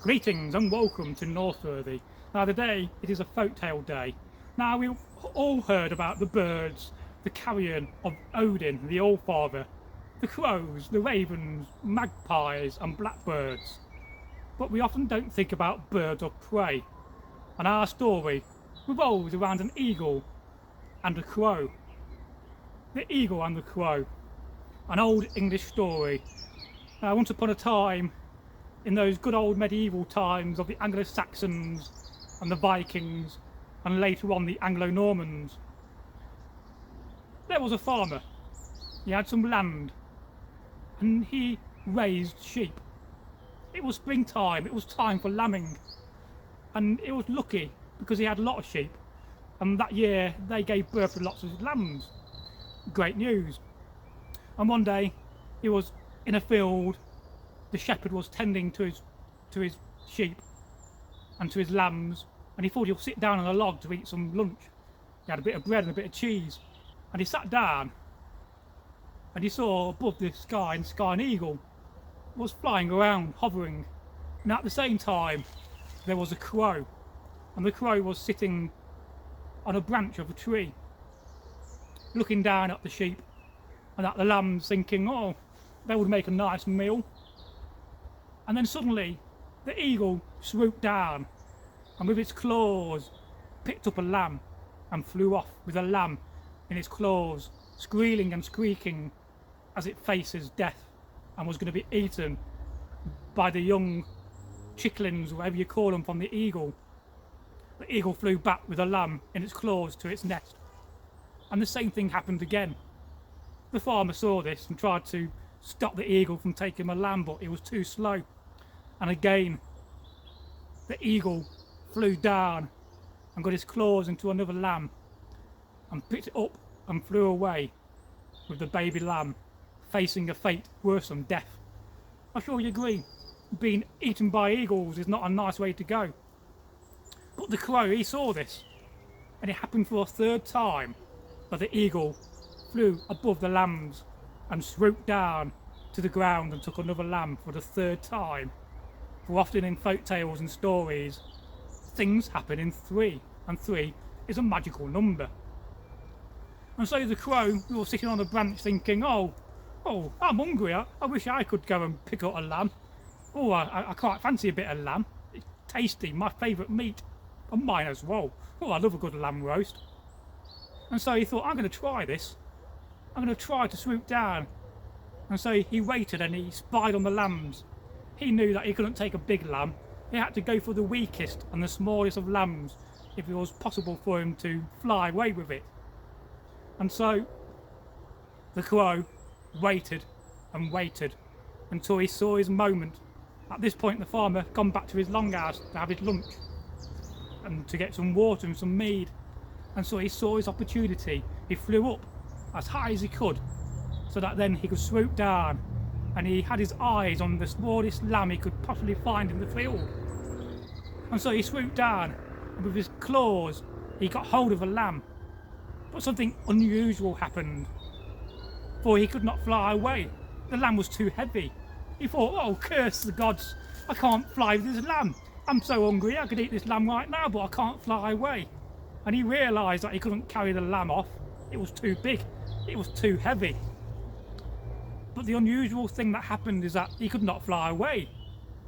Greetings and welcome to Northworthy. Now today it is a folktale day. Now we've all heard about the birds, the carrion of Odin, the Allfather, the crows, the ravens, magpies and blackbirds. But we often don't think about birds of prey. And our story revolves around an eagle and a crow. The Eagle and the Crow, an old English story. Now once upon a time, in those good old medieval times of the Anglo-Saxons and the Vikings and later on the Anglo-Normans, there was a farmer. He had some land and he raised sheep. It was springtime, it was time for lambing, and it was lucky because he had a lot of sheep, and that year they gave birth to lots of lambs. Great news. And one day he was in a field. The shepherd was tending to his sheep and to his lambs, and he thought he'll sit down on a log to eat some lunch. He had a bit of bread and a bit of cheese, and he sat down and he saw above the sky an eagle was flying around, hovering, and at the same time there was a crow, and the crow was sitting on a branch of a tree looking down at the sheep and at the lambs, thinking, oh, they would make a nice meal. And then suddenly the eagle swooped down and with its claws picked up a lamb and flew off with a lamb in its claws, squealing and squeaking as it faces death and was going to be eaten by the young chicklings, whatever you call them, from the eagle. The eagle flew back with a lamb in its claws to its nest. And the same thing happened again. The farmer saw this and tried to stop the eagle from taking a lamb, but it was too slow. And again, the eagle flew down and got his claws into another lamb and picked it up and flew away with the baby lamb, facing a fate worse than death. I'm sure you agree, being eaten by eagles is not a nice way to go. But the crow, he saw this, and it happened for a third time, that the eagle flew above the lambs and swooped down to the ground and took another lamb for the third time. For often in folk tales and stories, things happen in three, and three is a magical number. And so the crow, who was sitting on a branch thinking, oh, I'm hungry, I wish I could go and pick up a lamb. Oh, I quite fancy a bit of lamb. It's tasty, my favourite meat, and mine as well. Oh, I love a good lamb roast. And so he thought, I'm going to try this. I'm going to try to swoop down. And so he waited and he spied on the lambs. He knew that he couldn't take a big lamb. He had to go for the weakest and the smallest of lambs if it was possible for him to fly away with it. And so the crow waited and waited until he saw his moment. At this point the farmer had gone back to his longhouse to have his lunch and to get some water and some mead. And so he saw his opportunity. He flew up as high as he could so that then he could swoop down, and he had his eyes on the smallest lamb he could possibly find in the field. And so he swooped down, and with his claws he got hold of a lamb. But something unusual happened, for he could not fly away. The lamb was too heavy. He thought, oh, curse the gods, I can't fly with this lamb. I'm so hungry, I could eat this lamb right now, but I can't fly away. And he realised that he couldn't carry the lamb off. It was too big, it was too heavy. But the unusual thing that happened is that he could not fly away,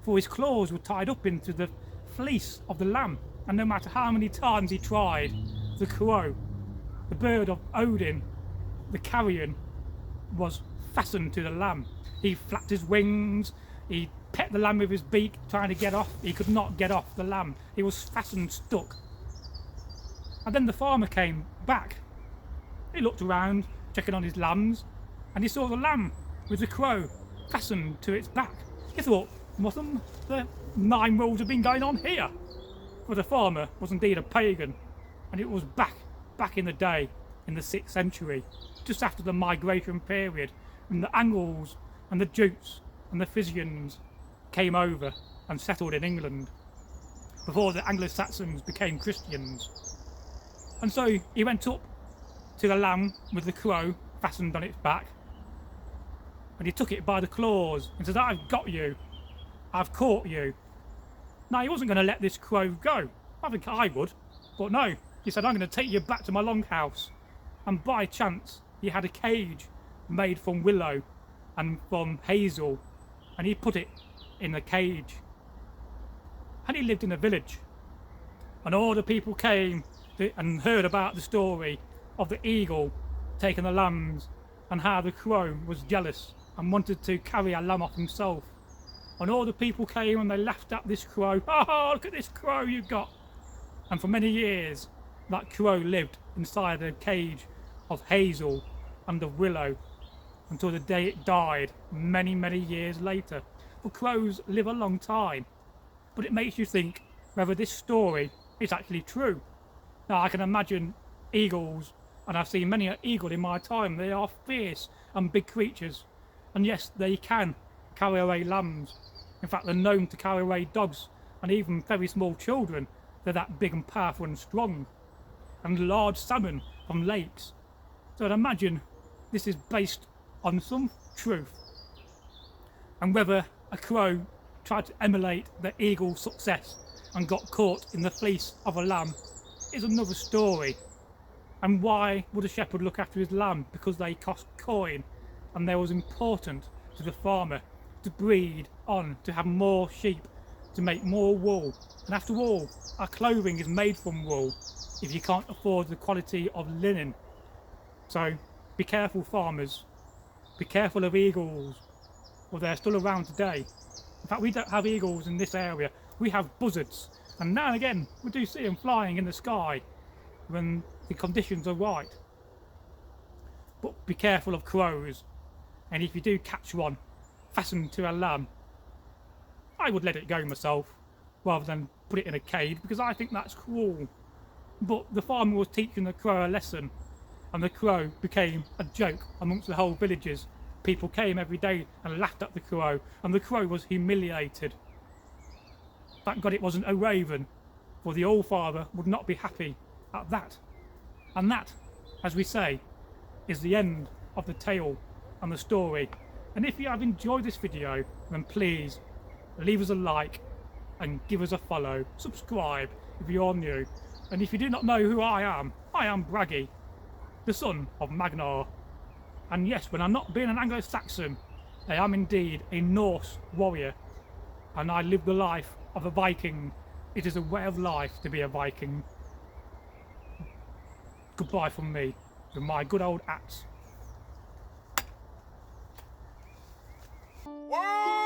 for his claws were tied up into the fleece of the lamb, and no matter how many times he tried, the crow, the bird of Odin, the carrion, was fastened to the lamb. He flapped his wings, he pecked the lamb with his beak, trying to get off. He could not get off the lamb. He was fastened, stuck. And then the farmer came back. He looked around, checking on his lambs, and he saw the lamb with the crow fastened to its back. He thought, what the nine worlds have been going on here? For the farmer was indeed a pagan, and it was back in the day, in the 6th century, just after the migration period, when the Angles and the Jutes and the Frisians came over and settled in England, before the Anglo-Saxons became Christians. And so he went up to the lamb with the crow fastened on its back, and he took it by the claws and said, I've got you, I've caught you. Now, he wasn't going to let this crow go. I think I would. But no, he said, I'm going to take you back to my longhouse. And by chance, he had a cage made from willow and from hazel. And he put it in the cage. And he lived in a village. And all the people came and heard about the story of the eagle taking the lambs and how the crow was jealous and wanted to carry a lamb off himself. And all the people came and they laughed at this crow. Oh, look at this crow you got. And for many years, that crow lived inside a cage of hazel and of willow until the day it died many, many years later. For crows live a long time. But it makes you think whether this story is actually true. Now, I can imagine eagles, and I've seen many an eagle in my time. They are fierce and big creatures. And yes, they can carry away lambs. In fact, they're known to carry away dogs and even very small children. They're that big and powerful and strong. And large salmon from lakes. So I'd imagine this is based on some truth. And whether a crow tried to emulate the eagle's success and got caught in the fleece of a lamb is another story. And why would a shepherd look after his lamb? Because they cost coin and they was important to the farmer to breed on, to have more sheep, to make more wool. And after all, our clothing is made from wool if you can't afford the quality of linen. So be careful, farmers. Be careful of eagles, or they're still around today. In fact, we don't have eagles in this area. We have buzzards. And now and again, we do see them flying in the sky when the conditions are right. But be careful of crows. And if you do catch one fastened to a lamb, I would let it go myself rather than put it in a cage, because I think that's cruel. But the farmer was teaching the crow a lesson, and the crow became a joke amongst the whole villages. People came every day and laughed at the crow, and the crow was humiliated. Thank God it wasn't a raven, for the All-Father would not be happy at that. And that, as we say, is the end of the tale and the story. And if you have enjoyed this video, then please leave us a like and give us a follow. Subscribe if you're new. And if you do not know who I am Braggy, the son of Magnar. And yes, when I'm not being an Anglo-Saxon, I am indeed a Norse warrior. And I live the life of a Viking. It is a way of life to be a Viking. Goodbye from me, with my good old axe. Whoa!